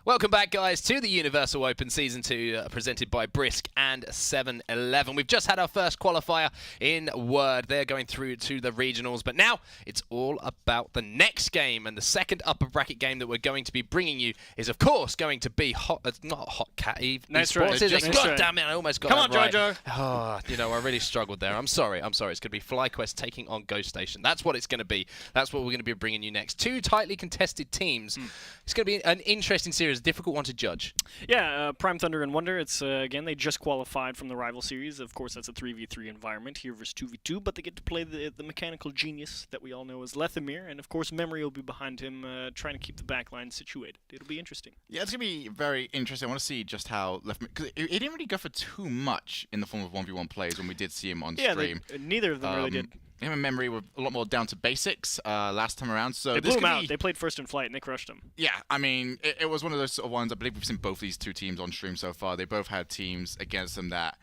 Welcome back, guys, to the Universal Open Season 2, presented by Brisk and 7-Eleven. We've just had our first qualifier in Word. They're going through to the regionals, but now it's all about the next game, and the second upper bracket game that we're going to be bringing you is, of course, going to be not Hot Cat Eve. Nice try. God damn it, I almost got Come on, right. Jojo. Oh, I really struggled there. I'm sorry. It's going to be Flyquest taking on Ghost Station. That's what it's going to be. That's what we're going to be bringing you next. Two tightly contested teams. It's going to be an interesting series, a difficult one to judge. Yeah, Prime Thunder and Wonder. It's again, they just qualified from the rival series. Of course, that's a 3v3 environment here versus 2v2, but they get to play the mechanical genius that we all know as Lethamyr, and of course, Memory will be behind him, trying to keep the backline situated. It'll be interesting. Yeah, it's going to be very interesting. I want to see just how Lethamyr, because it didn't really go for too much in the form of 1v1 plays when we did see him on stream. Neither of them really did. Him and Memory were a lot more down to basics last time around. So they blew him out. They played first in flight and they crushed him. Yeah, I mean, it was one of those sort of ones. I believe we've seen both these two teams on stream so far. They both had teams against them that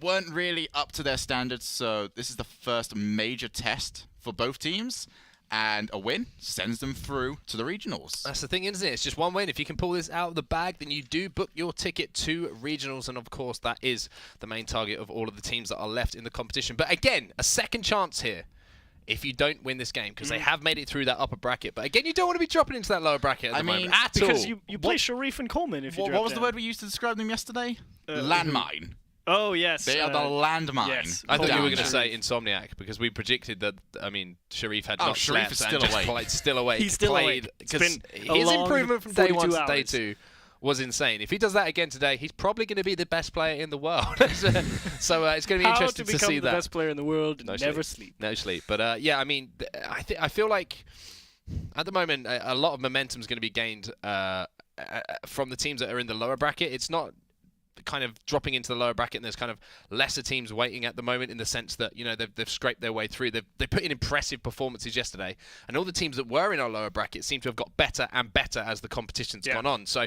weren't really up to their standards. So this is the first major test for both teams. And a win sends them through to the regionals. That's the thing, isn't it? It's just one win. If you can pull this out of the bag, then you do book your ticket to regionals. And, of course, that is the main target of all of the teams that are left in the competition. But, again, a second chance here if you don't win this game, because they have made it through that upper bracket. But, again, you don't want to be dropping into that lower bracket at the moment at all. Because you play Sharif and Coleman if you drop What was down. the word we used to describe them yesterday? Landmine. Oh, yes. They are the landmine. Yes. I thought you were going to say Insomniac, because we predicted that, Sharif had not Sharif slept is and still awake. played, still awake. He's still played, awake. It's because been a his long improvement from day 1 to day hours. 2 was insane. If he does that again today, he's probably going to be the best player in the world. So it's going to be interesting to see that. How to become the best player in the world and never sleep. No sleep. But yeah, I mean, I feel like at the moment a lot of momentum is going to be gained from the teams that are in the lower bracket. It's not kind of dropping into the lower bracket, and there's kind of lesser teams waiting at the moment, in the sense that, you know, they've scraped their way through. They put in impressive performances yesterday, and all the teams that were in our lower bracket seem to have got better and better as the competition's gone on. So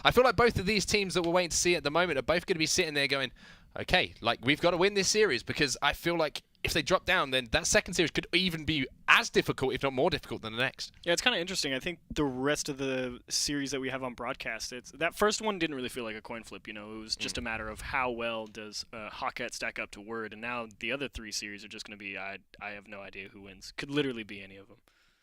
I feel like both of these teams that we're waiting to see at the moment are both going to be sitting there going, okay, like, we've got to win this series, because I feel like if they drop down, then that second series could even be as difficult, if not more difficult, than the next. Yeah, it's kind of interesting. I think the rest of the series that we have on broadcast, that first one didn't really feel like a coin flip. You know, it was just a matter of how well does Hawkette stack up to Word, and now the other three series are just going to be, I have no idea who wins. Could literally be any of them.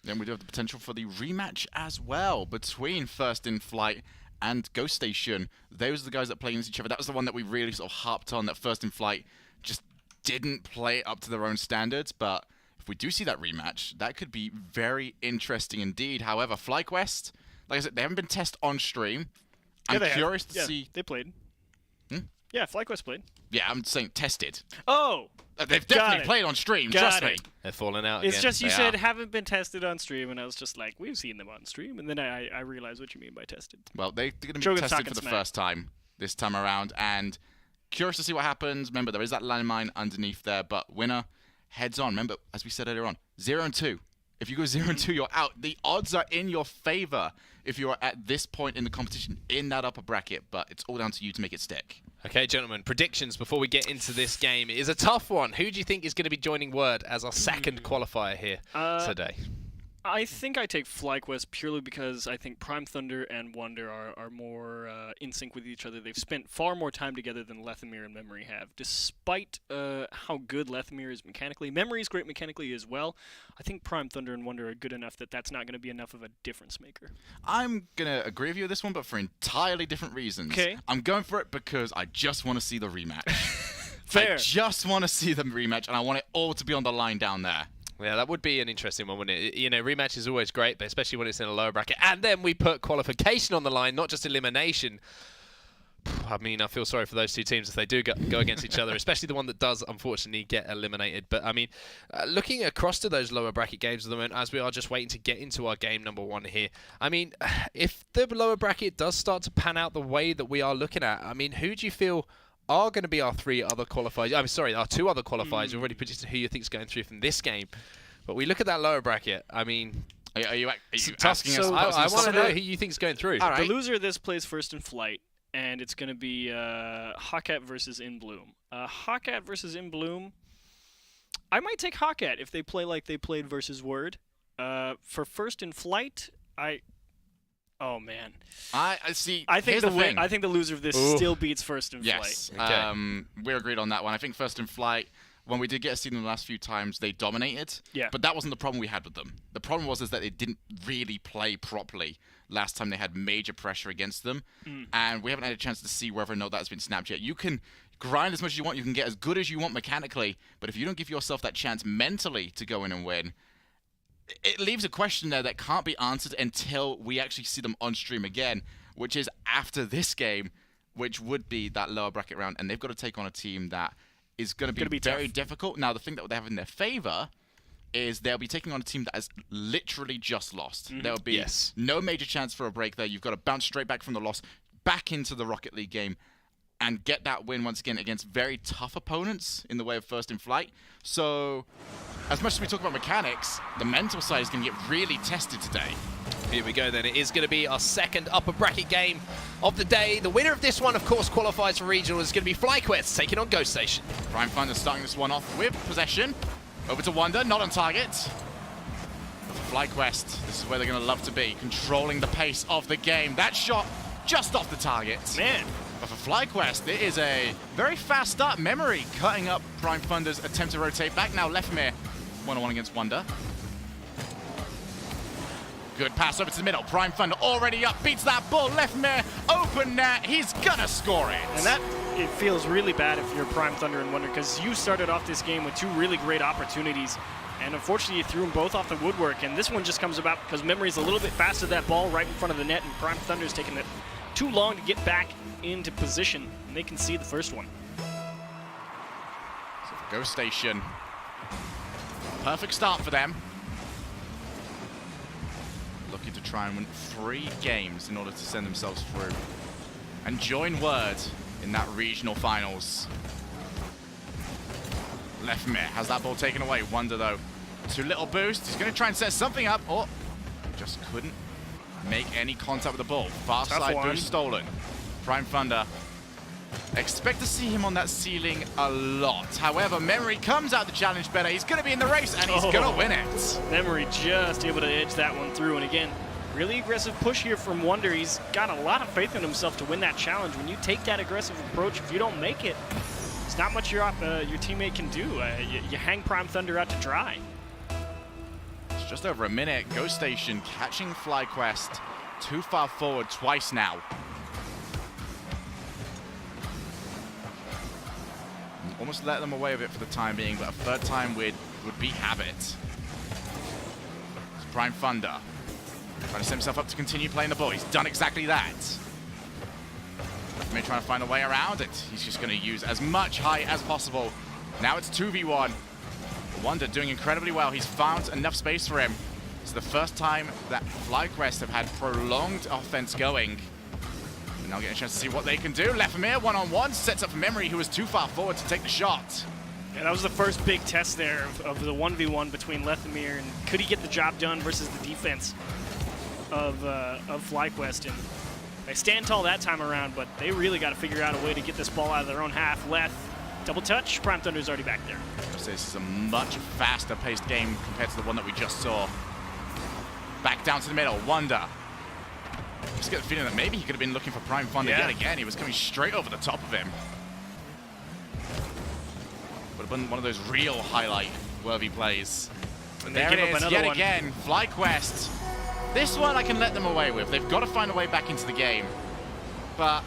Then we do have the potential for the rematch as well between First in Flight and Ghost Station. Those are the guys that play against each other. That was the one that we really sort of harped on, that First in Flight just didn't play up to their own standards. But if we do see that rematch, that could be very interesting indeed. However, Flyquest, like I said, they haven't been tested on stream. I'm curious to see. They played. Yeah, Flyquest played. Yeah, I'm saying tested. Oh! They've definitely played on stream, trust me. They're falling out again. It's just you said haven't been tested on stream, and I was just like, we've seen them on stream, and then I realized what you mean by tested. Well, they're going to be tested for the first time this time around, and curious to see what happens. Remember, there is that landmine underneath there, but winner heads on. Remember, as we said earlier on, 0-2. If you go 0-2, you're out. The odds are in your favor if you are at this point in the competition in that upper bracket, but it's all down to you to make it stick. Okay, gentlemen, predictions before we get into this game. It is a tough one. Who do you think is going to be joining Word as our second qualifier here today? I think I take Flyquest purely because I think Prime Thunder and Wonder are more in sync with each other. They've spent far more time together than Lethamyr and Memory have. Despite how good Lethamyr is mechanically, Memory is great mechanically as well. I think Prime Thunder and Wonder are good enough that that's not going to be enough of a difference maker. I'm going to agree with you with this one, but for entirely different reasons. Okay. I'm going for it because I just want to see the rematch. Fair. I just want to see the rematch, and I want it all to be on the line down there. Yeah, that would be an interesting one, wouldn't it? You know, rematch is always great, but especially when it's in a lower bracket. And then we put qualification on the line, not just elimination. I mean, I feel sorry for those two teams if they do go against each other, especially the one that does, unfortunately, get eliminated. But, I mean, looking across to those lower bracket games at the moment, as we are just waiting to get into our game number 1 here, I mean, if the lower bracket does start to pan out the way that we are looking at, I mean, who do you feel are going to be our 3 other qualifiers? I'm sorry, our 2 other qualifiers. You've already predicted who you think is going through from this game. But we look at that lower bracket, I mean... Are you asking us? I want to know who you think is going through. All right. The loser of this plays First in Flight, and it's going to be Hawkette versus In Bloom. Hawkette versus In Bloom, I might take Hawkette if they play like they played versus Word. For First in Flight, Oh man. I see. I think here's the thing. I think the loser of this still beats First in Yes. Flight. Okay. We're agreed on that one. I think First in Flight, when we did get a seed in the last few times, they dominated. Yeah. But that wasn't the problem we had with them. The problem was that they didn't really play properly last time they had major pressure against them. And we haven't had a chance to see whether or not that's been snapped yet. You can grind as much as you want. You can get as good as you want mechanically. But if you don't give yourself that chance mentally to go in and win, it leaves a question there that can't be answered until we actually see them on stream again, which is after this game, which would be that lower bracket round. And they've got to take on a team that is going to be very difficult. Now, the thing that they have in their favor is they'll be taking on a team that has literally just lost. There'll be no major chance for a break there. You've got to bounce straight back from the loss, back into the Rocket League game, and get that win once again against very tough opponents in the way of First in Flight. So, as much as we talk about mechanics, the mental side is going to get really tested today. Here we go then. It is going to be our second upper bracket game of the day. The winner of this one, of course, qualifies for regional. Is going to be Flyquest taking on Ghost Station. Prime Thunder starting this one off with possession. Over to Wonder, not on target. But for Flyquest, this is where they're going to love to be, controlling the pace of the game. That shot just off the target. Man. But for Flyquest, it is a very fast start. Memory cutting up Prime Thunder's attempt to rotate back. Now Lefmir, one-on-one against Wonder. Good pass over to the middle. Prime Thunder already up, beats that ball. Lefmir, open net. He's gonna score it. And that, it feels really bad if you're Prime Thunder and Wonder, because you started off this game with two really great opportunities. And unfortunately, you threw them both off the woodwork. And this one just comes about because Memory's a little bit faster than that ball right in front of the net, and Prime Thunder's taking it too long to get back into position, and they can see the first one. So for Ghost Station, perfect start for them. Looking to try and win 3 games in order to send themselves through and join Word in that regional finals. Lefmir has that ball taken away. Wonder, though, too little boost. He's going to try and set something up. Oh, just couldn't make any contact with the ball. Far side boost stolen. Prime Thunder. Expect to see him on that ceiling a lot. However, Memory comes out the challenge better. He's going to be in the race, and he's going to win it. Memory just able to edge that one through. And again, really aggressive push here from Wonder. He's got a lot of faith in himself to win that challenge. When you take that aggressive approach, if you don't make it, it's not much your teammate can do. You hang Prime Thunder out to dry. It's just over a minute. Ghost Station catching Flyquest too far forward twice now. Almost let them away with it for the time being, but a third time would be habit. It's Prime Thunder trying to set himself up to continue playing the ball. He's done exactly that. May trying to find a way around it. He's just going to use as much height as possible. Now it's 2v1. Wonder doing incredibly well. He's found enough space for him. It's the first time that Flyquest have had prolonged offense going. And now getting a chance to see what they can do. Lefmir, one-on-one, sets up for Memory, who was too far forward to take the shot. Yeah, that was the first big test there of the 1v1 between Lefmir and could he get the job done versus the defense of Flyquest. And they stand tall that time around, but they really got to figure out a way to get this ball out of their own half. Left, double touch, Prime Thunder's already back there. This is a much faster paced game compared to the one that we just saw. Back down to the middle, Wonder. Just get the feeling that maybe he could have been looking for Prime Thunder yet again. He was coming straight over the top of him. Would have been one of those real highlight-worthy plays. And there they give it up is, another yet one. again, Flyquest. This one I can let them away with. They've got to find a way back into the game. But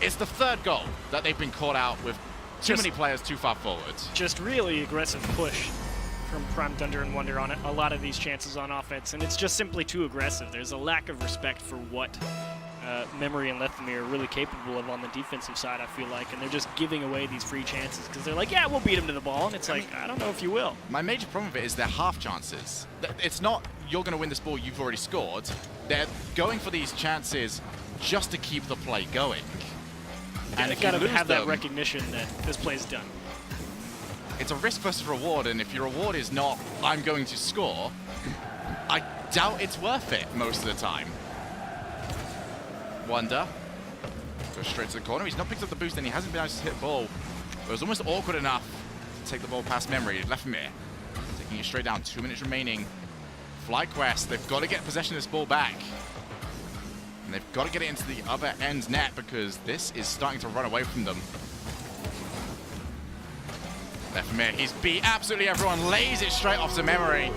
it's the third goal that they've been caught out with too many players too far forward. Just really aggressive push from Prime Thunder and Wonder on a lot of these chances on offense, and it's just simply too aggressive. There's a lack of respect for what Memory and Lefmir are really capable of on the defensive side, I feel like, and they're just giving away these free chances because they're like, yeah, we'll beat him to the ball, and it's I don't know if you will. My major problem with it is they're half chances. It's not you're going to win this ball, you've already scored. They're going for these chances just to keep the play going. And they've got to have that recognition that this play's done. It's a risk versus reward, and if your reward is not, I'm going to score, I doubt it's worth it most of the time. Wonder goes straight to the corner. He's not picked up the boost, and he hasn't been able to hit the ball. It was almost awkward enough to take the ball past Memory. Lefmir taking it straight down. 2 minutes remaining. Flyquest, they've got to get possession of this ball back. And they've got to get it into the other end net because this is starting to run away from them. Lefamir, he's beat absolutely everyone, lays it straight off to Memory.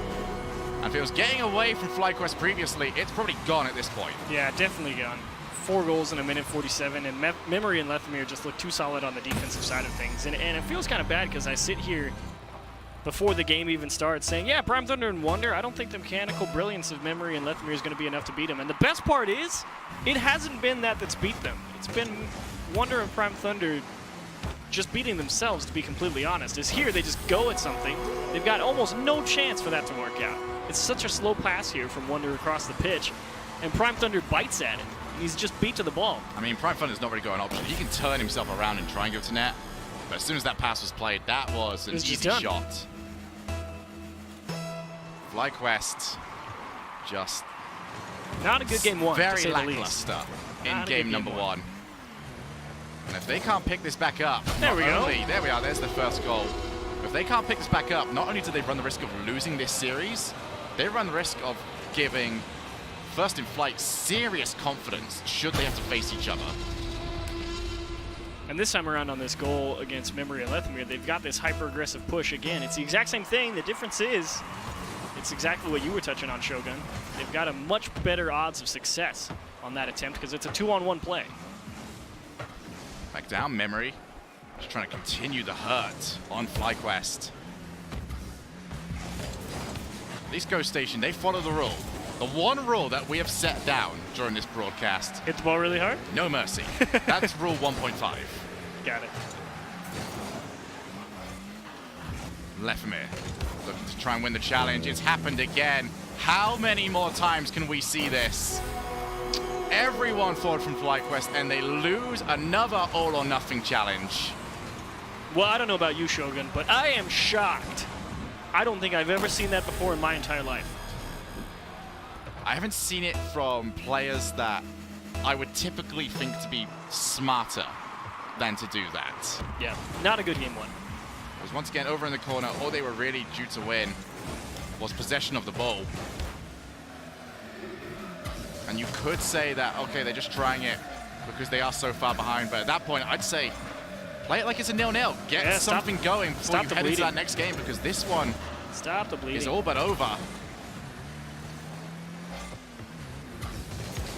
And if it was getting away from Flyquest previously, it's probably gone at this point. Yeah, definitely gone. 4 goals in a minute 47, and Memory and Lefamir just look too solid on the defensive side of things. And it feels kind of bad because I sit here before the game even starts saying, yeah, Prime Thunder and Wonder, I don't think the mechanical brilliance of Memory and Lefamir is going to be enough to beat them. And the best part is, it hasn't been that's beat them. It's been Wonder and Prime Thunder just beating themselves, to be completely honest. Is here, they just go at something. They've got almost no chance for that to work out. It's such a slow pass here from Wonder across the pitch, and Prime Thunder bites at it. He's just beat to the ball. I mean, Prime Thunder's not really got an option. He can turn himself around and try and go to net, but as soon as that pass was played, that was an easy shot. Flyquest just not a good game one, very to say lackluster in game number 1. And if they can't pick this back up, there we go. There we are, there's the first goal. If they can't pick this back up, not only do they run the risk of losing this series, they run the risk of giving First in Flight serious confidence should they have to face each other. And this time around on this goal against Memory and Lefamir, they've got this hyper-aggressive push again. It's the exact same thing. The difference is it's exactly what you were touching on, Shogun. They've got a much better odds of success on that attempt because it's a 2-on-1 play. Back down, Memory. Just trying to continue the hurt on Flyquest. These Ghost Station, they follow the rule. The one rule that we have set down during this broadcast. Hit the ball really hard? No mercy. That's rule 1.5. Got it. Lefamir looking to try and win the challenge. It's happened again. How many more times can we see this? Everyone forward from Flyquest, and they lose another all-or-nothing challenge. Well, I don't know about you, Shogun, but I am shocked. I don't think I've ever seen that before in my entire life. I haven't seen it from players that I would typically think to be smarter than to do that. Yeah, not a good game one. It was once again over in the corner. All they were really due to win was possession of the ball. And you could say that, okay, they're just trying it because they are so far behind. But at that point, I'd say play it like it's a 0-0. Get something going before you head into that next game, because this one is all but over.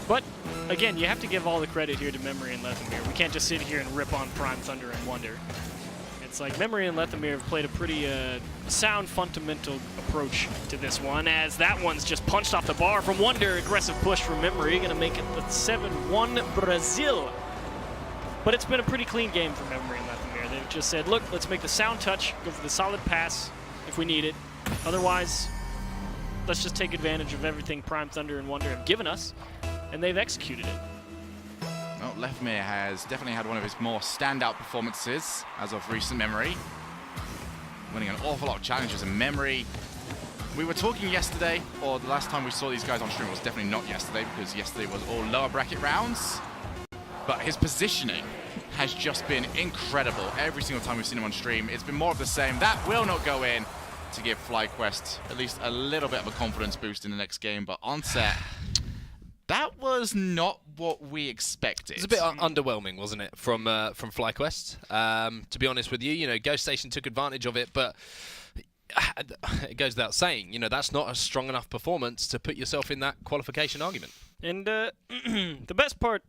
But, again, you have to give all the credit here to Memory and Lefamir. We can't just sit here and rip on Prime Thunder and Wonder. It's like Memory and Lefamir have played a pretty sound, fundamental approach to this one, as that one's just punched off the bar from Wonder. Aggressive push from Memory, going to make it the 7-1 Brazil. But it's been a pretty clean game for Memory and Lefamir. They've just said, look, let's make the sound touch, go for the solid pass if we need it. Otherwise, let's just take advantage of everything Prime Thunder and Wonder have given us, and they've executed it. Well, Lefamir has definitely had one of his more standout performances as of recent memory. Winning an awful lot of challenges in Memory. We were talking yesterday, or the last time we saw these guys on stream was definitely not yesterday, because yesterday was all lower bracket rounds. But his positioning has just been incredible. Every single time we've seen him on stream, it's been more of the same. That will not go in to give Flyquest at least a little bit of a confidence boost in the next game. But on set, that was not what we expected. It was a bit underwhelming, wasn't it, from Flyquest? To be honest with you, you know, Ghost Station took advantage of it, but it goes without saying, you know, that's not a strong enough performance to put yourself in that qualification argument. And the best part,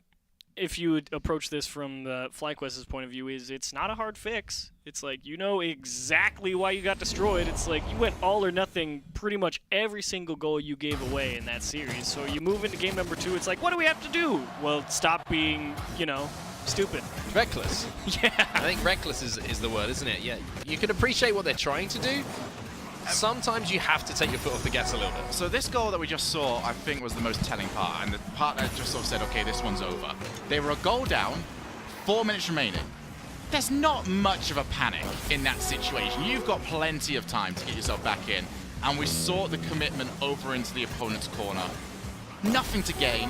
if you would approach this from the Flyquest's point of view, is it's not a hard fix. It's like, you know exactly why you got destroyed. It's like you went all or nothing pretty much every single goal you gave away in that series. So you move into game number 2, it's like, what do we have to do? Well, stop being, you know, stupid. Reckless. Yeah. I think reckless is the word, isn't it? Yeah. You can appreciate what they're trying to do. Sometimes you have to take your foot off the gas a little bit. So this goal that we just saw, I think, was the most telling part, and the part that just sort of said, okay, this one's over. They were a goal down, 4 minutes remaining. There's not much of a panic in that situation. You've got plenty of time to get yourself back in, and we saw the commitment over into the opponent's corner. Nothing to gain,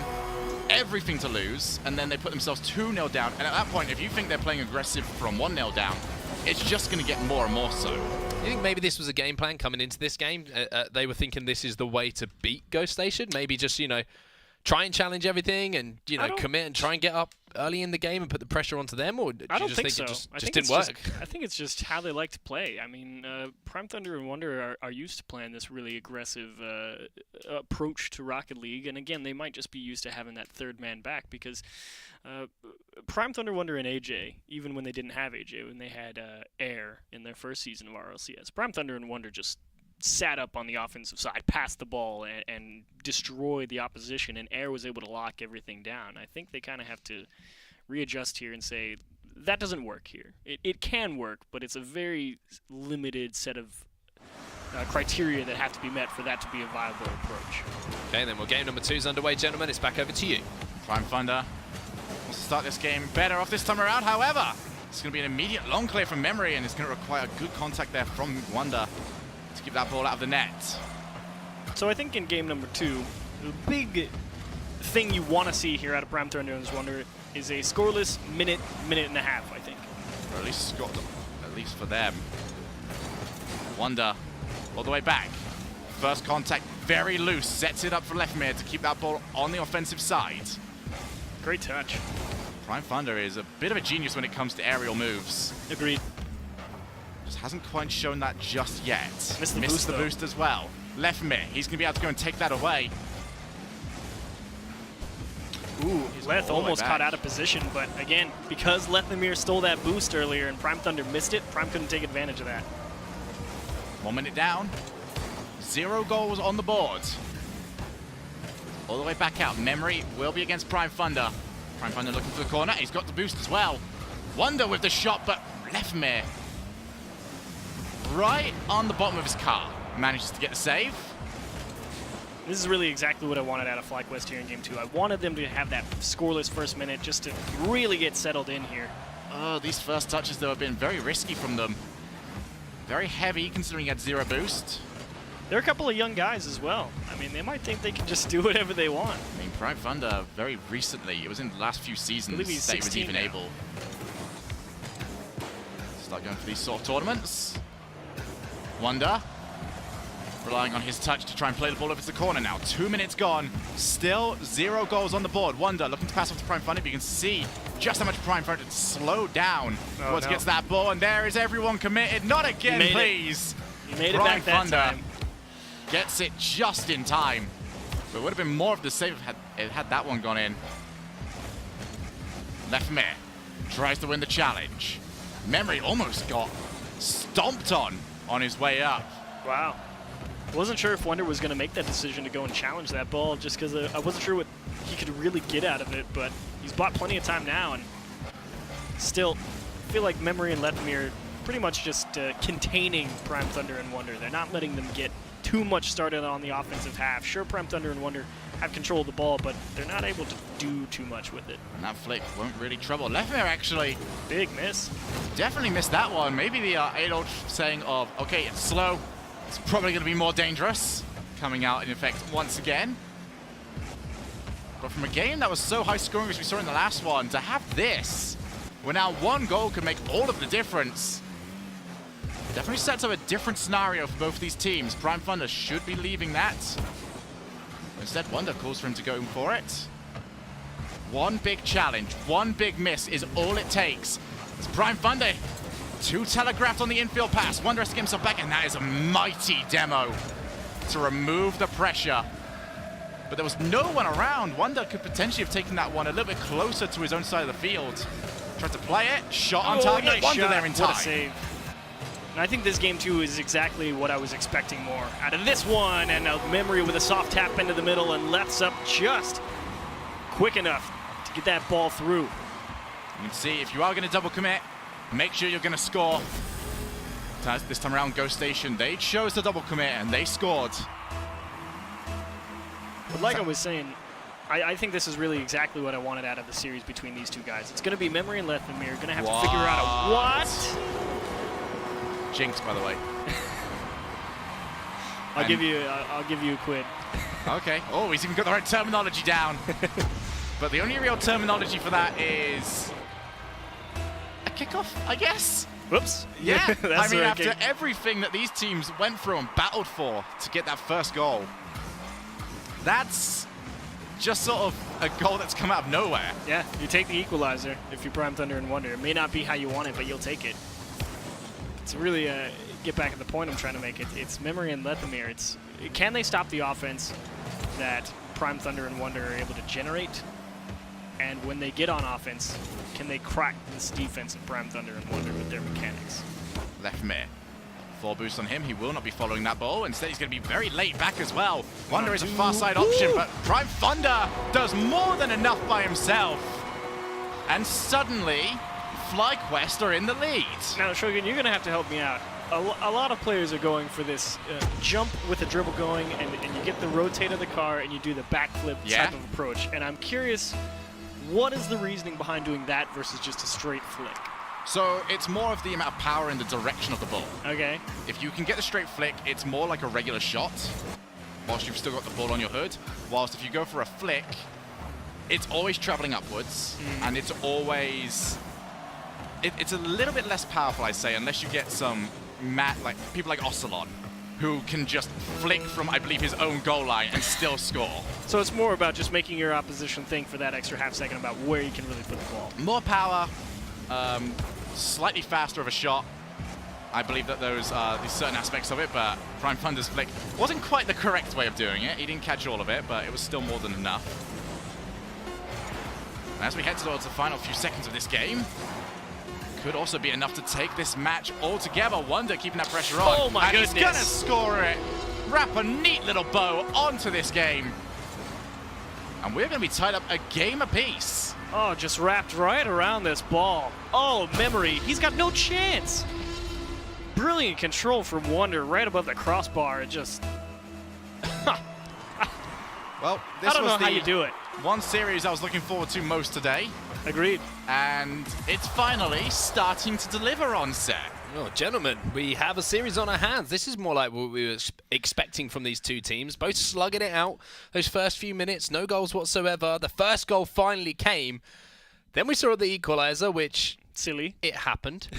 everything to lose, and then they put themselves 2-0 down, and at that point, if you think they're playing aggressive from 1-0 down, it's just going to get more and more so. You think maybe this was a game plan coming into this game? They were thinking this is the way to beat Ghost Station? Maybe just, you know, try and challenge everything and I don't- commit and try and get up early in the game and put the pressure onto them, or do I you don't just think think so. it just I think didn't it's work? I think it's just how they like to play. I mean, Prime Thunder and Wonder are used to playing this really aggressive approach to Rocket League, and again, they might just be used to having that third man back because Prime Thunder, Wonder, and AJ, even when they didn't have AJ, when they had Air in their first season of RLCS, Prime Thunder and Wonder just sat up on the offensive side, passed the ball, and destroyed the opposition, and Air was able to lock everything down. I think they kind of have to readjust here and say, that doesn't work here. It can work, but it's a very limited set of criteria that have to be met for that to be a viable approach. Okay, then game number 2 is underway, gentlemen. It's back over to you. Prime Thunder wants to start this game better off this time around. However, it's going to be an immediate long clear from Memory, and it's going to require good contact there from Wonder to keep that ball out of the net. So I think in game number 2, the big thing you want to see here out of Prime Thunder and Wonder is a scoreless minute and a half, I think. Or at least got them, at least for them. Wonder all the way back. First contact, very loose, sets it up for Lefmir to keep that ball on the offensive side. Great touch. Prime Thunder is a bit of a genius when it comes to aerial moves. Agreed. Just hasn't quite shown that just yet. Missed the boost, though. As well. Lefmir, he's going to be able to go and take that away. Ooh, Leth all the way almost back. caught out of position, but again, because Lethmir stole that boost earlier and Prime Thunder missed it, Prime couldn't take advantage of that. 1 minute down. 0 goals on the board. All the way back out. Memory will be against Prime Thunder. Prime Thunder looking for the corner. He's got the boost as well. Wonder with the shot, but Lefmir right on the bottom of his car manages to get the save. This is really exactly what I wanted out of Flyquest here in Game 2. I wanted them to have that scoreless first minute just to really get settled in here. Oh, these first touches, though, have been very risky from them. Very heavy, considering he had 0 boost. They're a couple of young guys as well. I mean, they might think they can just do whatever they want. I mean, Prime Thunder, very recently, it was in the last few seasons believe he's that he was 16 even now. able to start going for these sort of tournaments. Wonder, relying on his touch to try and play the ball over to the corner now. 2 minutes gone, still 0 goals on the board. Wonder looking to pass off to Prime Thunder, but you can see just how much Prime Thunder slowed down towards gets that ball, and there is everyone committed. Not again, please. He made it Prime back that Thunder time. gets it just in time. But it would have been more of the save had that one gone in. Lefmir tries to win the challenge. Memory almost got stomped on his way up. Wow. I wasn't sure if Wonder was going to make that decision to go and challenge that ball just because I wasn't sure what he could really get out of it, but he's bought plenty of time now, and still I feel like Memory and Lethmir pretty much just containing Prime Thunder and Wonder. They're not letting them get too much started on the offensive half. Sure, Prime Thunder and Wonder have control of the ball, but they're not able to do too much with it. And that flick won't really trouble. Lefmir actually Big miss. definitely missed that one. Maybe the age-old saying of, okay, it's slow, it's probably going to be more dangerous, coming out in effect once again. But from a game that was so high scoring as we saw in the last one, to have this, where now 1 goal could make all of the difference, definitely sets up a different scenario for both these teams. Prime Thunder should be leaving that. Instead, Wonder calls for him to go for it. 1 big challenge, 1 big miss is all it takes. It's Prime Thunder, 2 telegraphed on the infield pass. Wonder has to get himself back, and that is a mighty demo to remove the pressure. But there was no one around. Wonder could potentially have taken that one a little bit closer to his own side of the field. Tried to play it, shot on target, nice Wonder shot. there in time. What a save. And I think this game 2 is exactly what I was expecting more out of this one, and a Memory with a soft tap into the middle, and Left's up just quick enough to get that ball through. You can see if you are going to double commit, make sure you're going to score. This time around, Ghost Station, they chose to double commit and they scored. But like I was saying, I think this is really exactly what I wanted out of the series between these 2 guys. It's going to be Memory and Lethmir going to have to figure out a what? Jinx, by the way. I'll give you a quid. Okay. Oh, he's even got the right terminology down. But the only real terminology for that is a kickoff, I guess. Whoops. Yeah. That's I mean, the right after kick. everything that these teams went through and battled for to get that first goal, that's just sort of a goal that's come out of nowhere. Yeah, you take the equalizer if you Prime Thunder and Wonder. It may not be how you want it, but you'll take it. It's really get back at the point I'm trying to make. It's Memory and Lethemir. Can they stop the offense that Prime Thunder and Wonder are able to generate? And when they get on offense, can they crack this defense of Prime Thunder and Wonder with their mechanics? Lethemir. 4 boost on him. He will not be following that ball. Instead, he's going to be very late back as well. Wonder is a far side option, but Prime Thunder does more than enough by himself. And suddenly, Flyquest are in the lead. Now, Shogun, you're going to have to help me out. A lot of players are going for this jump with a dribble going, and you get the rotate of the car, and you do the backflip type of approach. And I'm curious, what is the reasoning behind doing that versus just a straight flick? So it's more of the amount of power in the direction of the ball. Okay. If you can get the straight flick, it's more like a regular shot, whilst you've still got the ball on your hood. Whilst if you go for a flick, it's always traveling upwards, and it's always... It's a little bit less powerful, I'd say, unless you get some people like Ocelot, who can just flick from, I believe, his own goal line and still score. So it's more about just making your opposition think for that extra half second about where you can really put the ball. More power, slightly faster of a shot. I believe that these certain aspects of it, but Prime Thunder's flick wasn't quite the correct way of doing it. He didn't catch all of it, but it was still more than enough. And as we head towards the final few seconds of this game, could also be enough to take this match altogether. Wonder keeping that pressure on. Oh my goodness. He's gonna score it. Wrap a neat little bow onto this game. And we're gonna be tied up a game apiece. Oh, just wrapped right around this ball. Oh, Memory, he's got no chance. Brilliant control from Wonder right above the crossbar. It just... Well, this I don't was know how you do it. One series I was looking forward to most today. Agreed. And it's finally starting to deliver on set. Oh, gentlemen, we have a series on our hands. This is more like what we were expecting from these two teams. Both slugging it out those first few minutes, no goals whatsoever. The first goal finally came. Then we saw the equalizer, which... Silly. It happened.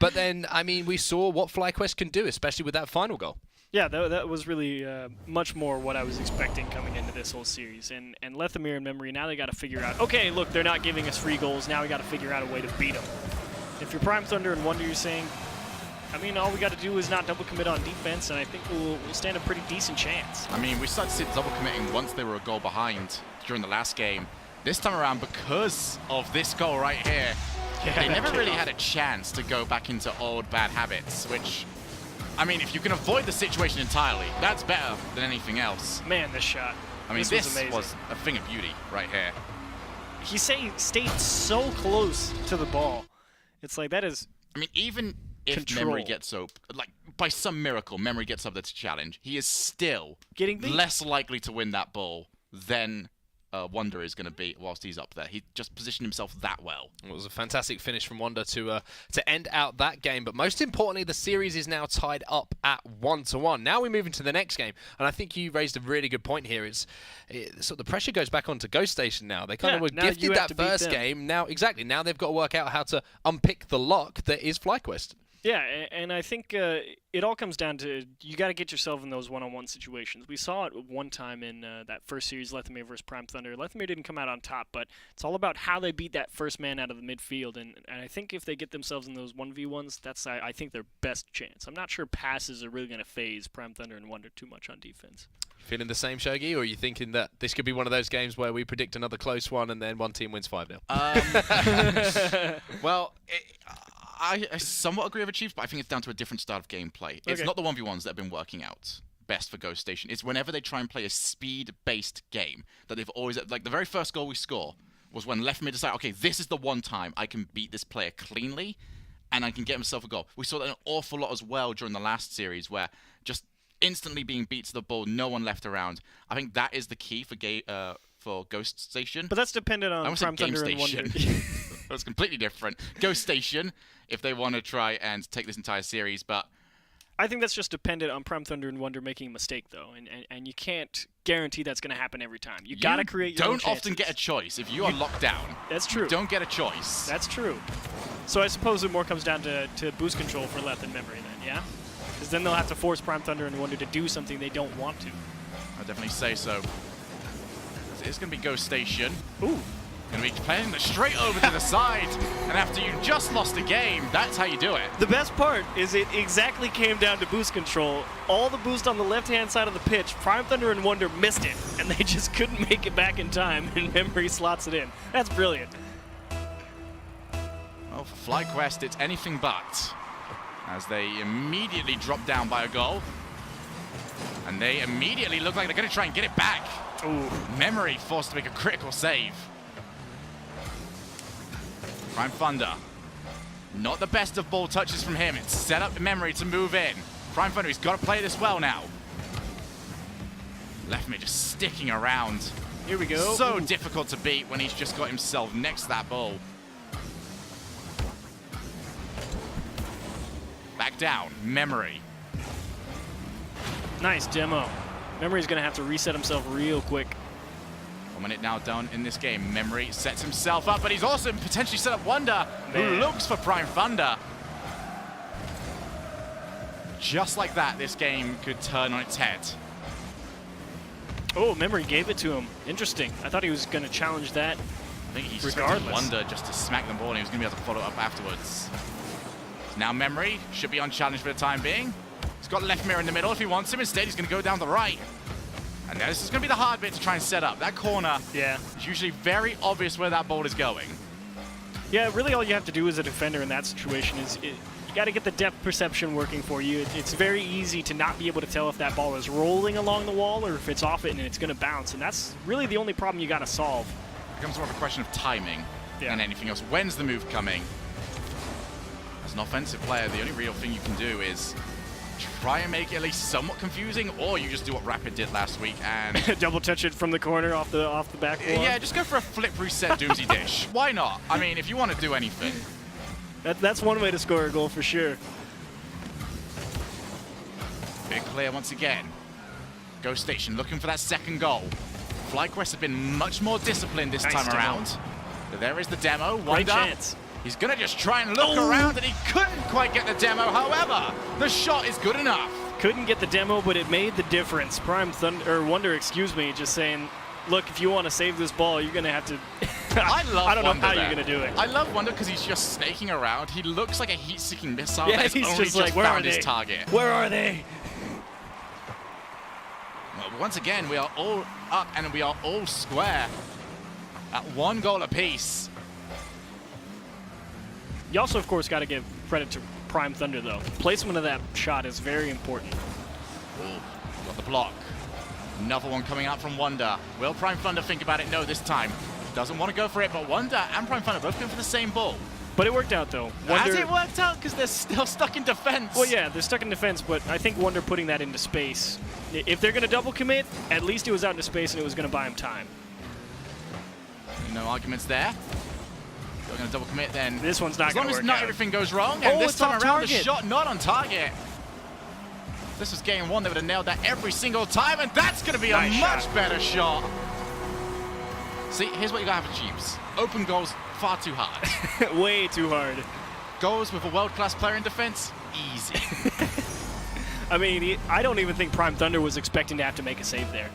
But then, I mean, we saw what Flyquest can do, especially with that final goal. Yeah, that was really much more what I was expecting coming into this whole series. And Lethemir and Memory, now they got to figure out, okay, look, they're not giving us free goals. Now we got to figure out a way to beat them. If you're Prime Thunder and Wonder, you're saying, I mean, all we got to do is not double commit on defense, and I think we'll stand a pretty decent chance. I mean, we started to see double committing once they were a goal behind during the last game. This time around, because of this goal right here, they never really had a chance to go back into old bad habits, which... I mean, if you can avoid the situation entirely, that's better than anything else. Man, this shot. I mean, this was a thing of beauty right here. He stayed so close to the ball. It's like, that is... I mean, even if Memory gets up, like, by some miracle, Memory gets up that's a challenge, he is still less likely to win that ball than Wonder is going to be whilst he's up there. He just positioned himself that well. It was a fantastic finish from Wonder to end out that game. But most importantly, the series is now tied up at 1-1. Now we move into the next game, and I think you raised a really good point here. So the pressure goes back onto Ghost Station now. They kind of were gifted that first game. Now now they've got to work out how to unpick the lock that is Flyquest. Yeah, and I think it all comes down to you got to get yourself in those one-on-one situations. We saw it one time in that first series, Lethemir versus Prime Thunder. Lethemir didn't come out on top, but it's all about how they beat that first man out of the midfield. And I think if they get themselves in those 1v1s, that's, I think, their best chance. I'm not sure passes are really going to phase Prime Thunder and Wonder too much on defense. Feeling the same, Shogi, or are you thinking that this could be one of those games where we predict another close one and then one team wins 5-0? Well... I somewhat agree with Chief, but I think it's down to a different style of gameplay. It's not the 1v1s that have been working out best for Ghost Station. It's whenever they try and play a speed-based game that they've always... Like, the very first goal we score was when Lethemir decided, okay, this is the one time I can beat this player cleanly and I can get himself a goal. We saw that an awful lot as well during the last series where just instantly being beat to the ball, no one left around. I think that is the key for Ghost Station. But that's dependent on Prime Thunder and Wonder. It's completely different. Ghost Station, if they want to try and take this entire series, but... I think that's just dependent on Prime Thunder and Wonder making a mistake, though, and you can't guarantee that's going to happen every time. You got to create your own chances. Don't often get a choice. If you are locked down, that's true. You don't get a choice. That's true. So I suppose it more comes down to boost control for Leth and Memory then, yeah? Because then they'll have to force Prime Thunder and Wonder to do something they don't want to. I'd definitely say so. It's going to be Ghost Station. Ooh. Going to be playing it straight over to the side. And after you just lost a game, that's how you do it. The best part is it exactly came down to boost control. All the boost on the left-hand side of the pitch, Prime Thunder and Wonder missed it, and they just couldn't make it back in time, and Memory slots it in. That's brilliant. Well, for Flyquest, it's anything but, as they immediately drop down by a goal. And they immediately look like they're going to try and get it back. Ooh. Memory forced to make a critical save. Prime Thunder. Not the best of ball touches from him. It's set up Memory to move in. Prime Thunder, he's got to play this well now. Left mid just sticking around. Here we go. So difficult to beat when he's just got himself next to that ball. Back down, Memory. Nice demo. Memory's going to have to reset himself real quick. 1 minute now done in this game. Memory sets himself up, but he's also potentially set up Wonder, who Man. looks for Prime Thunder. Just like that, this game could turn on its head. Oh, Memory gave it to him. Interesting. I thought he was going to challenge that. I think he's Regardless. Wonder just to smack the ball, and he was going to be able to follow up afterwards. Now Memory should be unchallenged for the time being. He's got left mirror in the middle if he wants him. Instead, he's going to go down the right. And now this is going to be the hard bit to try and set up. That corner is usually very obvious where that ball is going. Yeah, really all you have to do as a defender in that situation is you got to get the depth perception working for you. It's very easy to not be able to tell if that ball is rolling along the wall or if it's off it and it's going to bounce. And that's really the only problem you got to solve. It becomes more of a question of timing than anything else. When's the move coming? As an offensive player, the only real thing you can do is try and make it at least somewhat confusing, or you just do what Rapid did last week and double touch it from the corner off the back wall. Yeah, just go for a flip reset Doomsy dish. Why not? I mean, if you want to do anything. That's one way to score a goal for sure. Big clear once again. Ghost Station looking for that second goal. Flyquest have been much more disciplined this time around. But there is the demo. Great chance. He's going to just try and look around, and he couldn't quite get the demo. However, the shot is good enough. Couldn't get the demo, but it made the difference. Prime Thunder, or Wonder, excuse me, just saying, look, if you want to save this ball, you're going to have to. I don't know how you're going to do it. I love Wonder because he's just snaking around. He looks like a heat-seeking missile Yeah, that has he's only just like, just where found are his they? target. Where are they? Well, once again, we are all up and we are all square at 1 goal apiece. You also, of course, got to give credit to Prime Thunder, though. Placement of that shot is very important. Ooh, got the block. Another one coming out from Wonder. Will Prime Thunder think about it? No, this time. Doesn't want to go for it, but Wonder and Prime Thunder both going for the same ball. But it worked out, though. Has it worked out? Because they're still stuck in defense. Well, yeah, they're stuck in defense, but I think Wonder putting that into space. If they're going to double commit, at least it was out into space and it was going to buy him time. No arguments there. We're going to double commit then. This one's not going to work. As long as not everything goes wrong, and this time around, the shot not on target. This was game 1. They would have nailed that every single time, and that's going to be a much better shot. See, here's what you got to have for Jeeps. Open goals, far too hard. Way too hard. Goals with a world-class player in defense, easy. I mean, I don't even think Prime Thunder was expecting to have to make a save there.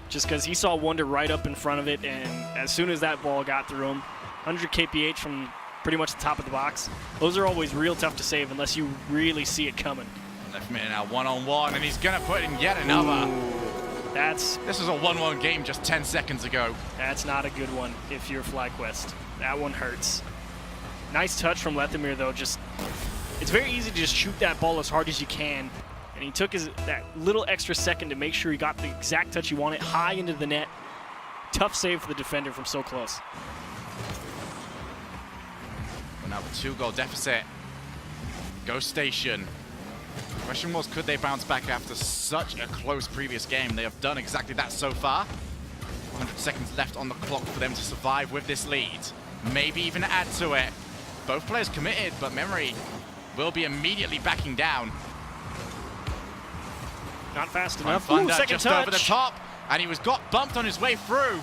Just because he saw Wonder right up in front of it, and as soon as that ball got through him, 100 kph from pretty much the top of the box. Those are always real tough to save unless you really see it coming. Left minute now, 1-on-1, and he's going to put in yet another. Ooh, this was a 1-1 game just 10 seconds ago. That's not a good one if you're Flyquest. That one hurts. Nice touch from Lethamir, though. It's very easy to just shoot that ball as hard as you can. And he took that little extra second to make sure he got the exact touch he wanted, high into the net. Tough save for the defender from so close. Well, now the 2-goal deficit. Ghost Station. The question was, could they bounce back after such a close previous game? They have done exactly that so far. 100 seconds left on the clock for them to survive with this lead. Maybe even add to it. Both players committed, but Memory will be immediately backing down. Not fast enough. Thunder second just touch. over the top, and he got bumped on his way through.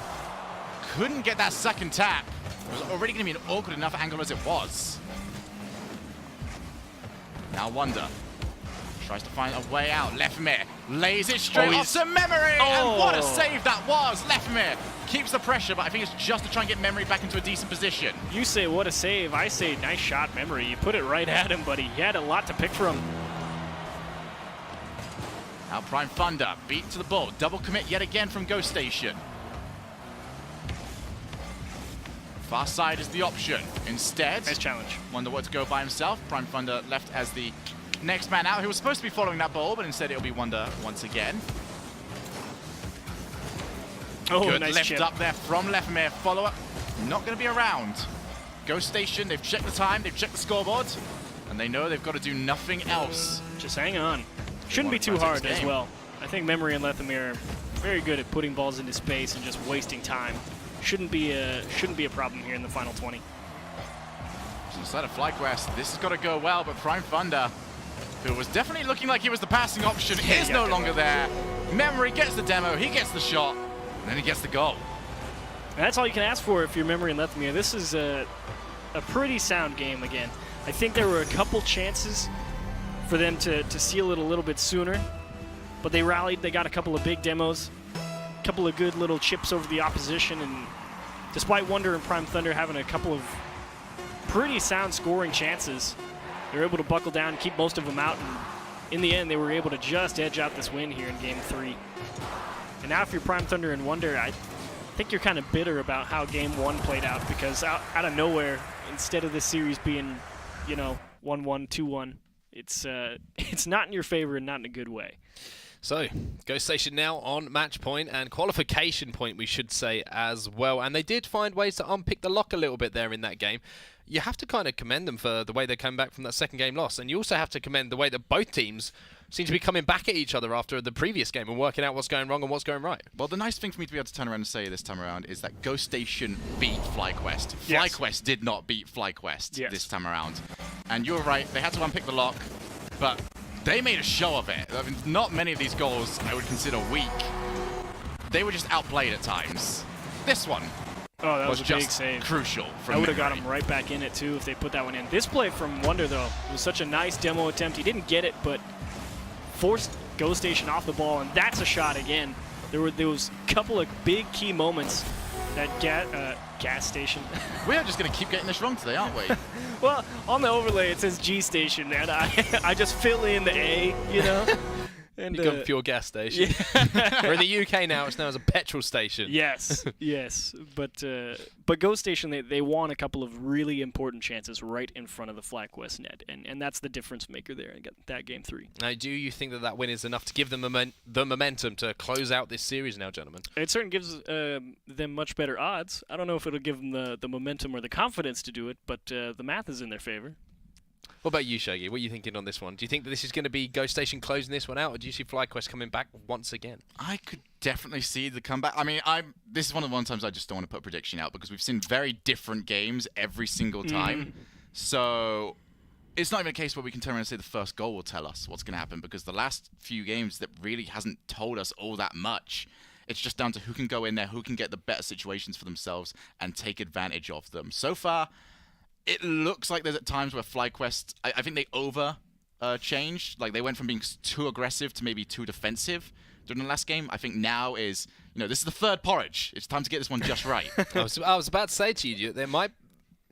Couldn't get that second tap. It was already going to be an awkward enough angle as it was. Now Wonder. Tries to find a way out. Lefemir lays it straight off he's- to Memory. And what a Oh. save that was. Lefemir keeps the pressure, but I think it's just to try and get Memory back into a decent position. You say what a save. I say nice shot, Memory. You put it right at him, buddy. He had a lot to pick from. Now Prime Thunder beat to the ball. Double commit yet again from Ghost Station. Far side is the option. Instead, Nice challenge. Wonder what to go by himself. Prime Thunder left as the next man out. He was supposed to be following that ball, but instead it'll be Wonder once again. Oh, Good nice lift chip. up there from Lefemir. Follow-up, not going to be around. Ghost Station, they've checked the time, they've checked the scoreboard, and they know they've got to do nothing else. Just hang on. Shouldn't be wanna too try to hard take this as game. well. I think Memory and Lethemir are very good at putting balls into space and just wasting time. Shouldn't be a problem here in the final 20. So instead of Flyquest, this has got to go well, but Prime Thunder, who was definitely looking like he was the passing option, is no longer there. Memory gets the demo, he gets the shot, and then he gets the goal. And that's all you can ask for if you're Memory and Lethemir. This is a pretty sound game again. I think there were a couple chances for them to seal it a little bit sooner, but they rallied. They got a couple of big demos, a couple of good little chips over the opposition, and despite Wonder and Prime Thunder having a couple of pretty sound scoring chances, they were able to buckle down and keep most of them out, and in the end, they were able to just edge out this win here in Game 3. And now if you're Prime Thunder and Wonder, I think you're kind of bitter about how Game 1 played out, because out of nowhere, instead of this series being, 1-1, 2-1, it's not in your favor and not in a good way. So, Ghost Station now on match point and qualification point, we should say, as well. And they did find ways to unpick the lock a little bit there in that game. You have to kind of commend them for the way they came back from that second game loss. And you also have to commend the way that both teams seem to be coming back at each other after the previous game and working out what's going wrong and what's going right. Well, the nice thing for me to be able to turn around and say this time around is that Ghost Station beat Flyquest. Yes. Flyquest did not beat Flyquest Yes. this time around. And you're right, they had to unpick the lock, but they made a show of it. I mean, not many of these goals I would consider weak. They were just outplayed at times. This one Oh, that was a big just save. crucial. I would have got him right back in it, too, if they put that one in. This play from Wonder, though, was such a nice demo attempt. He didn't get it, but forced Ghost Station off the ball, and that's a shot again. There was a couple of big key moments that gas station. We are just going to keep getting this wrong today, aren't we? Well, on the overlay it says G station, and I just fill in the A, And You got a pure gas station. yeah. We're in the UK now, it's known as a petrol station. Yes, yes, but Ghost Station they won a couple of really important chances right in front of the Flyquest net, and that's the difference maker there in that Game 3. Now, do you think that win is enough to give them the momentum to close out this series now, gentlemen? It certainly gives them much better odds. I don't know if it'll give them the momentum or the confidence to do it, but the math is in their favor. What about you, Shaggy? What are you thinking on this one? Do you think that this is going to be Ghost Station closing this one out, or do you see Flyquest coming back once again? I could definitely see the comeback. I mean, this is one of the times I just don't want to put a prediction out because we've seen very different games every single time. So it's not even a case where we can turn around and say the first goal will tell us what's going to happen, because the last few games that really hasn't told us all that much. It's just down to who can go in there, who can get the better situations for themselves and take advantage of them. So far, it looks like there's at times where Flyquest, I think they changed. Like, they went from being too aggressive to maybe too defensive during the last game. I think now is, this is the third porridge. It's time to get this one just right. I was about to say to you, there might,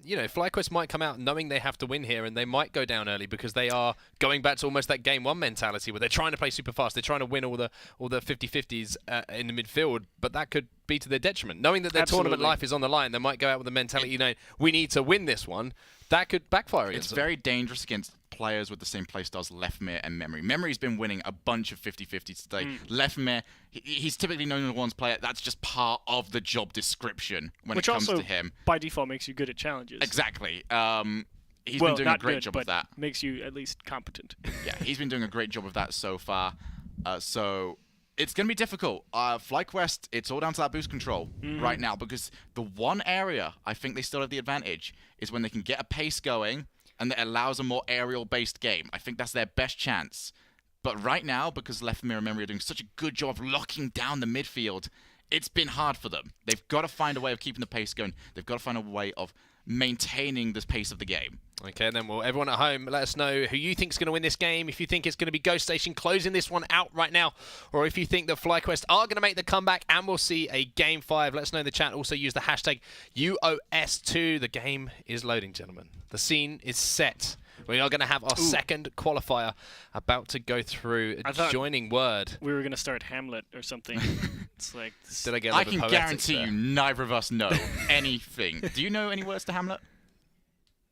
Flyquest might come out knowing they have to win here, and they might go down early because they are going back to almost that Game 1 mentality where they're trying to play super fast. They're trying to win all the 50-50s in the midfield, but that could be to their detriment. Knowing that their tournament life is on the line, they might go out with the mentality, we need to win this one. That could backfire against them. It's very dangerous against players with the same playstyles, Lefemir and Memory. Memory's been winning a bunch of 50-50s today. Lefemir, he's typically known as one's player. That's just part of the job description when it comes to him. By default, makes you good at challenges. Exactly. He's been doing a great job of that. Makes you at least competent. Yeah, he's been doing a great job of that so far. So it's going to be difficult. Flyquest, it's all down to that boost control right now, because the one area I think they still have the advantage is when they can get a pace going and that allows a more aerial-based game. I think that's their best chance. But right now, because Lefemir and Memory are doing such a good job of locking down the midfield, it's been hard for them. They've got to find a way of keeping the pace going. They've got to find a way of maintaining the pace of the game. Okay, and then everyone at home, let us know who you think is going to win this game. If you think it's going to be Ghost Station closing this one out right now, or if you think that Flyquest are going to make the comeback and we'll see a Game 5. Let us know in the chat. Also use the hashtag UOS2. The game is loading, gentlemen. The scene is set. We are going to have our second qualifier about to go through. Joining word. We were going to start Hamlet or something. It's like... Did I get a I little can poetic guarantee there? you neither of us know anything. Do you know any words to Hamlet?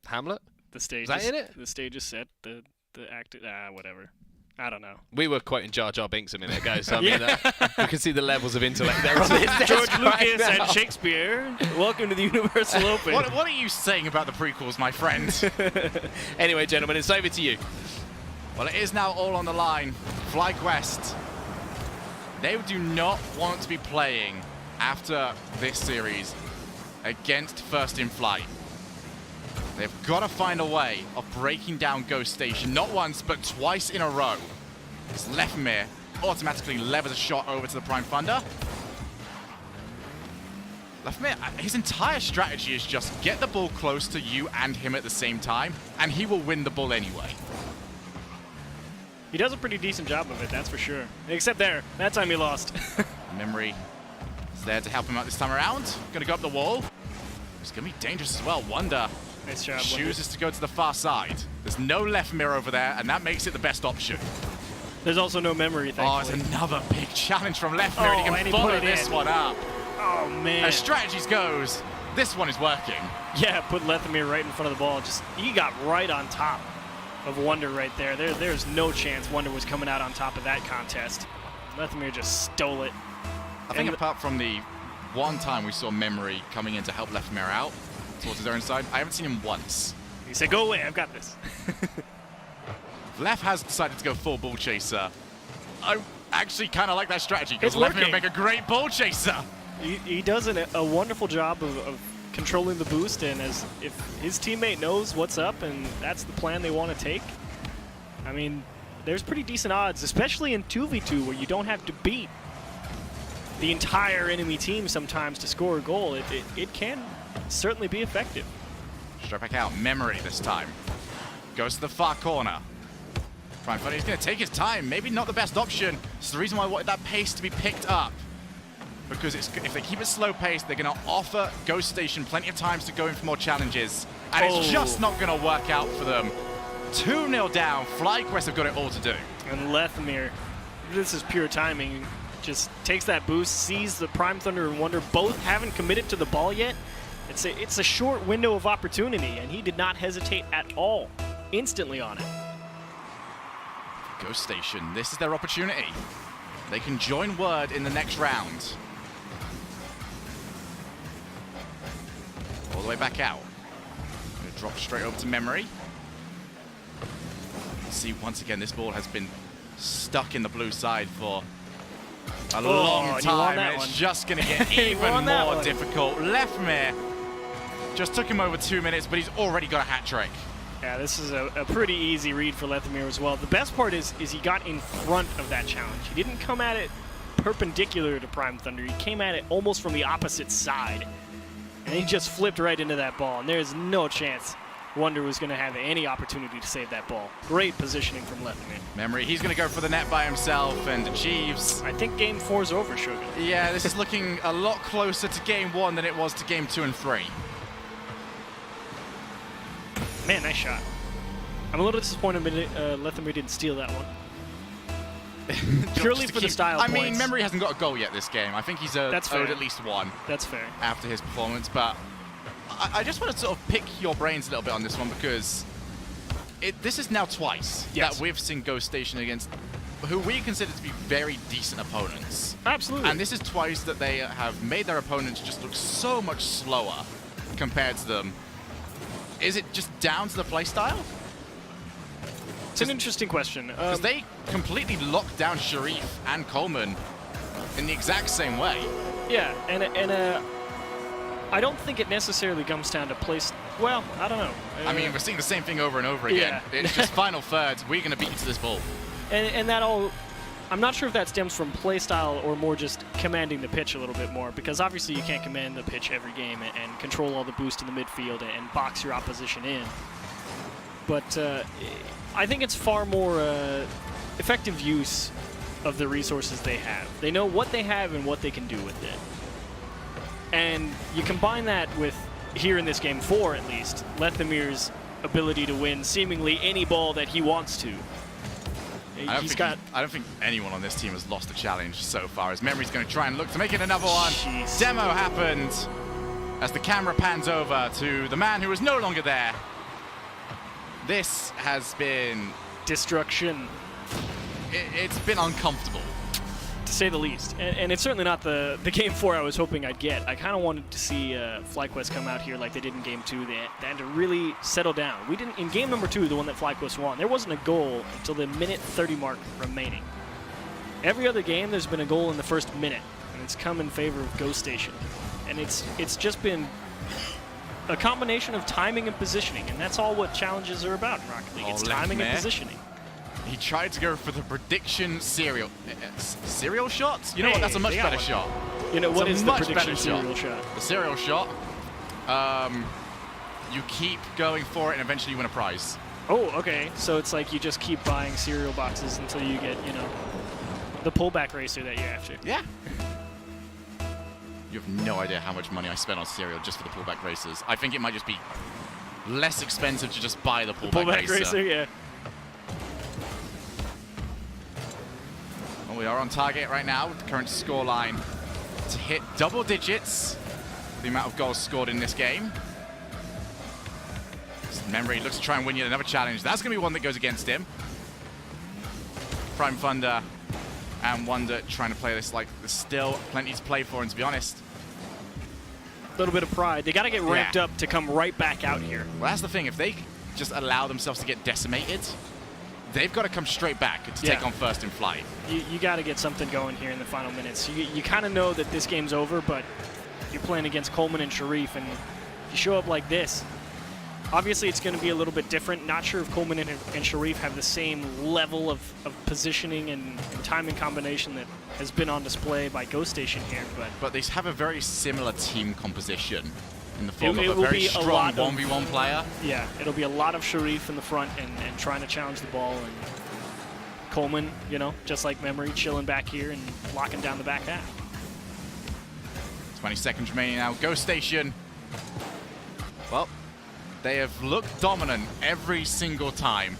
Hamlet? The stage Is that in it? The stage is set. The act... whatever. I don't know. We were quoting Jar Jar Binks a minute ago, so I Yeah. mean, you can see the levels of intellect there on this desk George right Lucas now. and Shakespeare. Welcome to the Universal Open. What are you saying about the prequels, my friend? Anyway, gentlemen, it's over to you. Well, it is now all on the line. Flyquest. They do not want to be playing after this series against First in Flight. They've got to find a way of breaking down Ghost Station, not once, but twice in a row. As Lefmir automatically levers a shot over to the Prime Thunder. Lefmir, his entire strategy is just get the ball close to you and him at the same time, and he will win the ball anyway. He does a pretty decent job of it, that's for sure. Except there. That time he lost. Memory is there to help him out this time around. Gonna go up the wall. It's gonna be dangerous as well. Wonder Nice job. chooses to go to the far side. There's no Lefmir over there, and that makes it the best option. There's also no memory, Oh, thankfully. it's another big challenge from Lefmir, Oh, and he and can he follow put it this in. one up. Oh, man. As strategies goes, this one is working. Yeah, put Lethemir right in front of the ball. He got right on top of Wonder right there. There's no chance Wonder was coming out on top of that contest. Lethemir just stole it. I think apart from the one time we saw Memory coming in to help Lefmir out towards his own side, I haven't seen him once. He said, go away, I've got this. Lef has decided to go full ball chaser. I actually kind of like that strategy because It's Lefmir working. make a great ball chaser. He does a wonderful job of controlling the boost, and if his teammate knows what's up and that's the plan they want to take, I mean, there's pretty decent odds, especially in 2v2 where you don't have to beat the entire enemy team sometimes to score a goal. It can certainly be effective. Straight back out. Memory this time. Goes to the far corner. Prime Thunder, he's going to take his time. Maybe not the best option. It's the reason why I wanted that pace to be picked up. Because if they keep it slow paced, they're going to offer Ghost Station plenty of times to go in for more challenges. And it's just not going to work out for them. 2-0 down. Flyquest have got it all to do. And Lethemir, this is pure timing, just takes that boost, sees the Prime Thunder and Wonder both haven't committed to the ball yet. It's a short window of opportunity, and he did not hesitate at all. Instantly on it. Ghost Station, this is their opportunity. They can join Word in the next round. All the way back out. Gonna drop straight over to Memory. See, once again, this ball has been stuck in the blue side for a long and he won time, that and one. it's just going to get He even won that more one. difficult. Lefmir just took him over 2 minutes, but he's already got a hat trick. Yeah, this is a pretty easy read for Lethemir as well. The best part is he got in front of that challenge. He didn't come at it perpendicular to Prime Thunder. He came at it almost from the opposite side. And he just flipped right into that ball, and there's no chance Wonder was going to have any opportunity to save that ball. Great positioning from Lethemir. Memory, he's going to go for the net by himself and achieves. I think Game 4's over, Sugar. Yeah, this is looking a lot closer to Game 1 than it was to Game 2 and 3. Man, nice shot. I'm a little disappointed Lethemir didn't steal that one. Purely Just to for the keep- style I mean, points. Memory hasn't got a goal yet this game. I think he's That's fair. owed at least one That's fair. after his performance, but I just want to sort of pick your brains a little bit on this one because this is now twice Yes. that we've seen Ghost Station against who we consider to be very decent opponents. Absolutely. And this is twice that they have made their opponents just look so much slower compared to them. Is it just down to the play style? It's an interesting question. Because they completely locked down Sharif and Coleman in the exact same way. Yeah, and I don't think it necessarily comes down to place. Well, I don't know. I mean, we're seeing the same thing over and over again. Yeah. It's just final thirds. We're going to beat you to this ball. and that all I'm not sure if that stems from playstyle or more just commanding the pitch a little bit more, because obviously you can't command the pitch every game and control all the boost in the midfield and box your opposition in. But I think it's far more effective use of the resources they have. They know what they have and what they can do with it. And you combine that with, here in this game 4 at least, Lethamir's ability to win seemingly any ball that he wants to. I don't think anyone on this team has lost a challenge so far, as Memory's going to try and look to make it another one. Jeez. Demo happened as the camera pans over to the man who is no longer there. This has been... destruction. It's been uncomfortable, to say the least. And it's certainly not the Game 4 I was hoping I'd get. I kind of wanted to see Flyquest come out here like they did in Game 2. They had to really settle down. We didn't, in Game number 2, the one that Flyquest won, there wasn't a goal until the minute 30 mark remaining. Every other game, there's been a goal in the first minute, and it's come in favor of Ghost Station. And it's just been a combination of timing and positioning, and that's all what challenges are about in Rocket League. It's timing and positioning. He tried to go for the prediction serial shot? You know what? That's a much better shot. You know, what is the prediction shot. serial shot? The serial shot. You keep going for it, and eventually you win a prize. Oh, okay. So it's like you just keep buying cereal boxes until you get, you know, the pullback racer that you're after. Yeah. You have no idea how much money I spent on cereal just for the pullback racers. I think it might just be less expensive to just buy the pullback racer, yeah. Well, we are on target right now with the current scoreline to hit double digits for the amount of goals scored in this game. Memory looks to try and win yet another challenge. That's going to be one that goes against him. Prime Thunder and Wonder trying to play this like there's still plenty to play for, and to be honest, a little bit of pride. They got to get ramped up to come right back out here. Well, that's the thing. If they just allow themselves to get decimated, they've got to come straight back to take on First in Flight. You got to get something going here in the final minutes. You kind of know that this game's over, but you're playing against Coleman and Sharif, and you show up like this. Obviously, it's going to be a little bit different. Not sure if Coleman and Sharif have the same level of positioning and timing combination that has been on display by Ghost Station here. But they have a very similar team composition in the form of a very strong 1v1 player. Yeah, it'll be a lot of Sharif in the front and trying to challenge the ball. And Coleman, you know, just like Memory, chilling back here and locking down the back half. 20 seconds remaining now. Ghost Station. Well, they have looked dominant every single time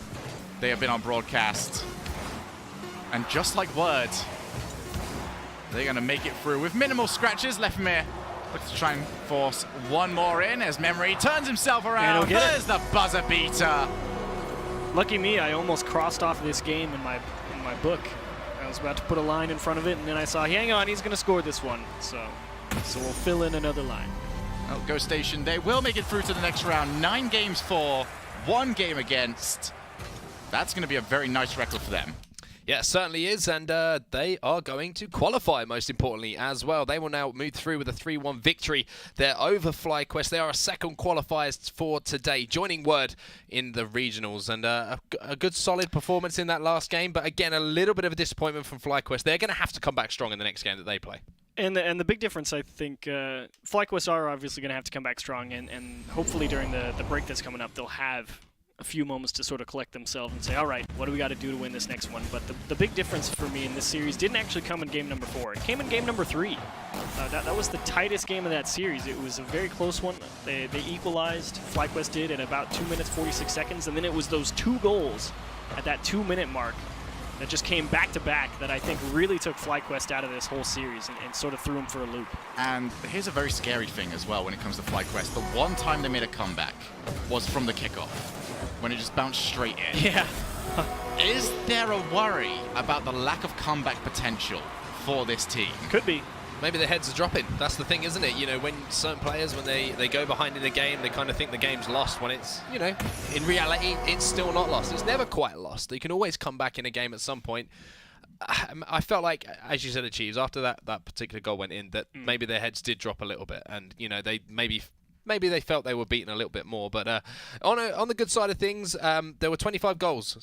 they have been on broadcast. And just like Word, they're going to make it through with minimal scratches. Lethamir looks to try and force one more in as Memory turns himself around. There's the buzzer beater. Lucky me, I almost crossed off this game in my book. I was about to put a line in front of it, and then I saw, hang on, he's going to score this one. So we'll fill in another line. Well, Ghost Station, they will make it through to the next round. 9 games for, 1 game against. That's going to be a very nice record for them. Yeah, it certainly is, and they are going to qualify, most importantly, as well. They will now move through with a 3-1 victory. They're over Flyquest. They are a second qualifiers for today, joining Word in the regionals. And a good, solid performance in that last game, but again, a little bit of a disappointment from Flyquest. They're going to have to come back strong in the next game that they play. And the big difference, I think, Flyquest are obviously going to have to come back strong, and hopefully during the break that's coming up, they'll have a few moments to sort of collect themselves and say, all right, what do we got to do to win this next one? But the big difference for me in this series didn't actually come in game number 4. It came in game number 3. That was the tightest game of that series. It was a very close one. They equalized, Flyquest did, at about 2 minutes, 46 seconds, and then it was those 2 goals at that 2-minute mark that just came back-to-back that I think really took Flyquest out of this whole series and sort of threw them for a loop. And here's a very scary thing as well when it comes to Flyquest. The one time they made a comeback was from the kickoff, when it just bounced straight in. Yeah. Is there a worry about the lack of comeback potential for this team? Could be. Maybe their heads are dropping. That's the thing, isn't it? You know, when certain players, when they go behind in a game, they kind of think the game's lost, when it's, you know, in reality, it's still not lost. It's never quite lost. You can always come back in a game at some point. I felt like, as you said, Achieves, after that particular goal went in, that maybe their heads did drop a little bit. And, you know, they maybe they felt they were beaten a little bit more. But on the good side of things, there were 25 goals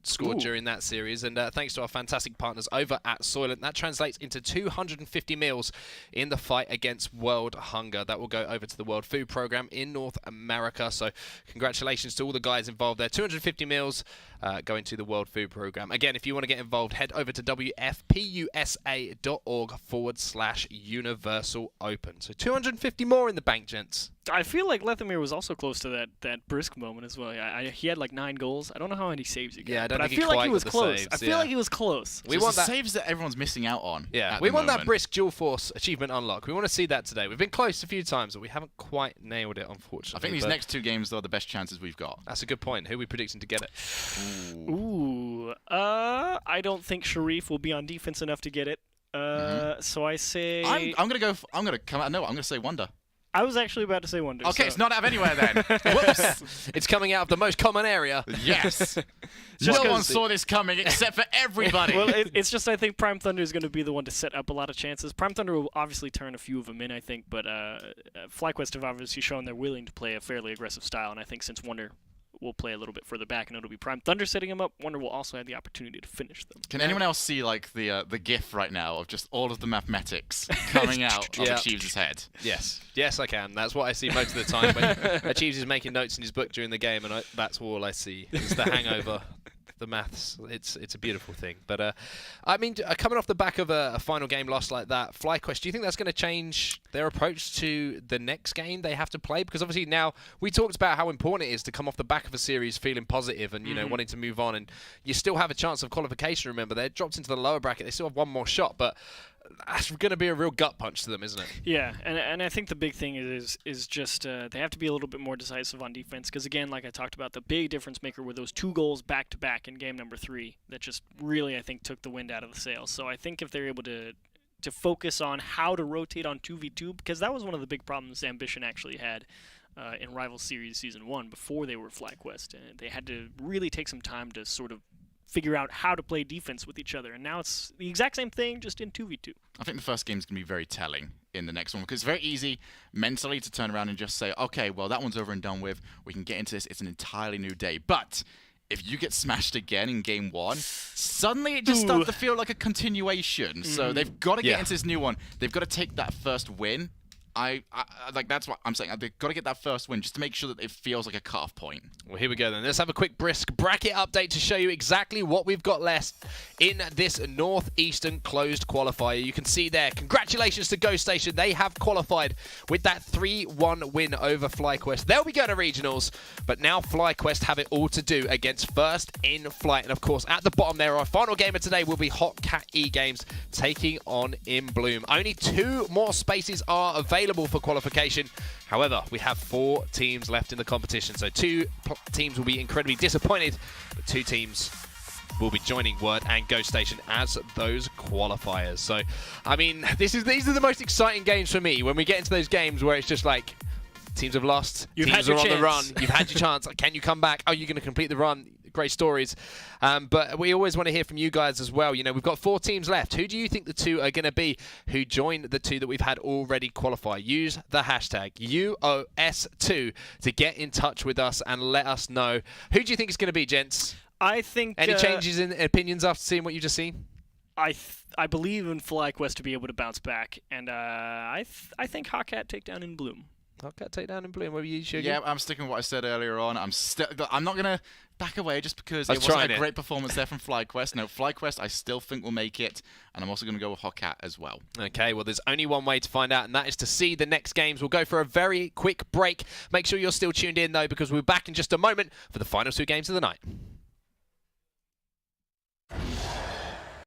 scored Ooh. during that series, and thanks to our fantastic partners over at Soylent, that translates into 250 meals in the fight against world hunger. That will go over to the World Food Program in North America, so congratulations to all the guys involved there. 250 meals going to the World Food Program. Again, if you want to get involved, head over to wfpusa.org/Universal Open. So 250 more in the bank, gents. I feel like Lethamyr was also close to that brisk moment as well. He had like 9 goals. I don't know how many saves he got. Yeah, I don't but think I feel like he was got the close. saves, I feel like he was close. We want the saves that everyone's missing out on. Yeah, at we the want that moment. brisk dual force achievement unlock. We want to see that today. We've been close a few times, but we haven't quite nailed it, unfortunately. I think these next 2 games are the best chances we've got. That's a good point. Who are we predicting to get it? Ooh. I don't think Sharif will be on defense enough to get it. So I say. I'm gonna go. I'm gonna come out. No, I'm gonna say Wonder. I was actually about to say Wonder. Okay, so. it's not out of anywhere then. Whoops. It's coming out of the most common area. Yes. Just No one 'cause- saw this coming except for everybody. Well, it's just I think Prime Thunder is going to be the one to set up a lot of chances. Prime Thunder will obviously turn a few of them in, I think, but Flyquest have obviously shown they're willing to play a fairly aggressive style, and I think since Wonder will play a little bit further back and it'll be Prime Thunder setting him up, Wonder will also have the opportunity to finish them. Can anyone else see like the GIF right now of just all of the mathematics coming out of Yeah. Achieves' head? Yes. Yes, I can. That's what I see most of the time when Achieves is making notes in his book during the game, and that's all I see is the hangover. The maths, it's a beautiful thing. But I mean, coming off the back of a final game loss like that, Flyquest, do you think that's going to change their approach to the next game they have to play? Because obviously now we talked about how important it is to come off the back of a series feeling positive and you know wanting to move on, and you still have a chance of qualification. Remember, they're dropped into the lower bracket. They still have one more shot, but that's going to be a real gut punch to them, isn't it? Yeah, and I think the big thing is just they have to be a little bit more decisive on defense because, again, like I talked about, the big difference maker were those 2 goals back-to-back in game number 3 that just really, I think, took the wind out of the sails. So I think if they're able to focus on how to rotate on 2v2, because that was one of the big problems Ambition actually had in Rival Series Season 1 before they were Flyquest. And they had to really take some time to sort of figure out how to play defense with each other. And now it's the exact same thing, just in 2v2. I think the first game is going to be very telling in the next one because it's very easy mentally to turn around and just say, okay, well, that one's over and done with. We can get into this. It's an entirely new day. But if you get smashed again in game 1, suddenly it just starts to feel like a continuation. So they've got to get into this new one. They've got to take that first win. I like that's what I'm saying. They've got to get that first win just to make sure that it feels like a cut-off point. Well, here we go then. Let's have a quick brisk bracket update to show you exactly what we've got left in this Northeastern closed qualifier. You can see there, congratulations to Ghost Station. They have qualified with that 3-1 win over Flyquest. They'll be going to regionals, but now Flyquest have it all to do against First in Flight. And of course, at the bottom there, our final game of today will be Hot Cat E-Games taking on In Bloom. Only 2 more spaces are available for qualification. However, we have 4 teams left in the competition, so 2 teams will be incredibly disappointed, but 2 teams will be joining Word and Ghost Station as those qualifiers. So, I mean, these are the most exciting games for me when we get into those games where it's just like teams have lost, teams are on the run, you've had your chance, can you come back? Oh, you're going to complete the run. Great stories. But we always want to hear from you guys as well. You know, we've got 4 teams left. Who do you think the 2 are going to be who join the 2 that we've had already qualify? Use the hashtag UOS2 to get in touch with us and let us know. Who do you think it's going to be, gents? I think... Any changes in opinions after seeing what you've just seen? I believe in Flyquest to be able to bounce back, and I think Hawkcat take down In Bloom. Hawkcat take down In Bloom. What are you, Sugar? Yeah, I'm sticking with what I said earlier on. I'm not going to back away just because it wasn't a great performance there from Flyquest. No, Flyquest I still think will make it, and I'm also going to go with Hawkcat as well. Okay, well, there's only one way to find out, and that is to see the next games. We'll go for a very quick break. Make sure you're still tuned in, though, because we're back in just a moment for the final 2 games of the night.